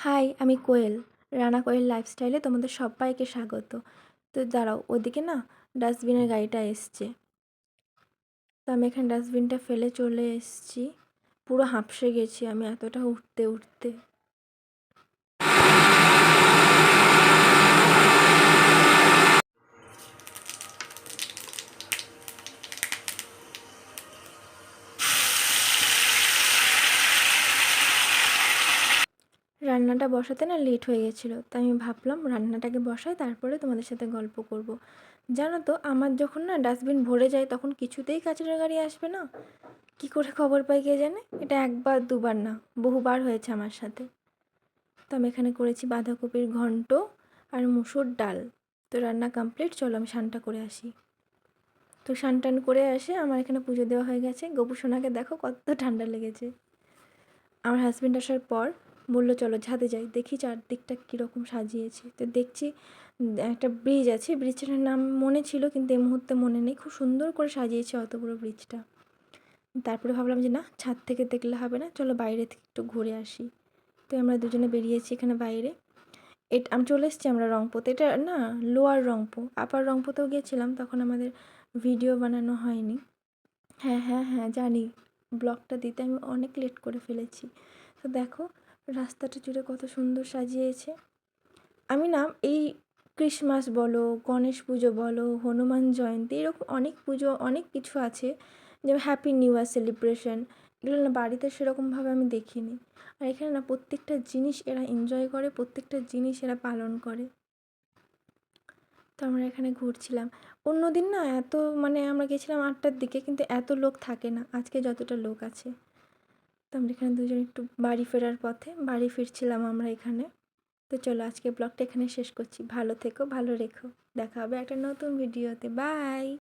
High, আমি কোয়েল। রানা কোয়েল লাইফস্টাইলে তোমাদের সবাইকে স্বাগত। তো দাঁড়াও, ওদিকে না ডাস্টবিনের গাড়িটা এসছে। তো আমি এখানে ডাস্টবিনটা ফেলে চলে এসেছি। পুরো হাঁপসে গেছি আমি এতটা উঠতে উঠতে। রান্নাটা বসাতে না লেট হয়ে গেছিলো, তাই আমি ভাবলাম রান্নাটাকে বসাই, তারপরে তোমাদের সাথে গল্প করব। জানো তো, আমার যখন না ডাস্টবিন ভরে যায় তখন কিছুতেই কাচড়ের গাড়ি আসবে না। কি করে খবর পাই কে জানে। এটা একবার দুবার না, বহুবার হয়েছে আমার সাথে। তো আমি এখানে করেছি বাঁধাকপির ঘন্ট আর মুসুর ডাল। তো রান্না কমপ্লিট, চলো আমি স্নানটা করে আসি। তো স্নান টান করে আসে আমার এখানে পুজো দেওয়া হয়ে গেছে। গোপু সোনাকে দেখো কত ঠান্ডা লেগেছে। আমার হাজব্যান্ড আসার পর বললো চলো ছাদে যাই, দেখি চারদিকটা কীরকম সাজিয়েছে। তো দেখছি একটা ব্রিজ আছে, ব্রিজটার নাম মনে ছিল কিন্তু এই মুহূর্তে মনে নেই। খুব সুন্দর করে সাজিয়েছে অত বড় ব্রিজটা। তারপরে ভাবলাম যে না, ছাদ থেকে দেখলে হবে না, চলো বাইরে থেকে একটু ঘুরে আসি। তো আমরা দুজনে বেরিয়েছি এখানে বাইরে। আমি চলে এসেছি আমরা রংপুতে। এটা না লোয়ার রংপু, আপার রংপুতেও গিয়েছিলাম, তখন আমাদের ভিডিও বানানো হয়নি। হ্যাঁ হ্যাঁ হ্যাঁ জানি, ব্লগটা দিতে আমি অনেক লেট করে ফেলেছি। তো দেখো রাস্তাটা জুড়ে কত সুন্দর সাজিয়েছে। আমি না এই ক্রিসমাস বলো, গণেশ পুজো বলো, হনুমান জয়ন্তী, এরকম অনেক পুজো অনেক কিছু আছে, যেমন হ্যাপি নিউ ইয়ার সেলিব্রেশন, এগুলো না বাড়িতে সেরকমভাবে আমি দেখিনি। আর এখানে না প্রত্যেকটা জিনিস এরা এনজয় করে, প্রত্যেকটা জিনিস এরা পালন করে। তো আমরা এখানে ঘুরছিলাম। অন্য দিন না এত আমরা গেছিলাম 8টার দিকে, কিন্তু এত লোক থাকে না আজকে যতটা লোক আছে। তো আমরা এখানে দুজন একটু বাড়ি ফেরার পথে বাড়ি ফিরছিলাম আমরা এখানে। তো চলো আজকে ব্লগটা এখানে শেষ করছি। ভালো থেকো, ভালো রেখো। দেখা হবে একটা নতুন ভিডিওতে। বাই।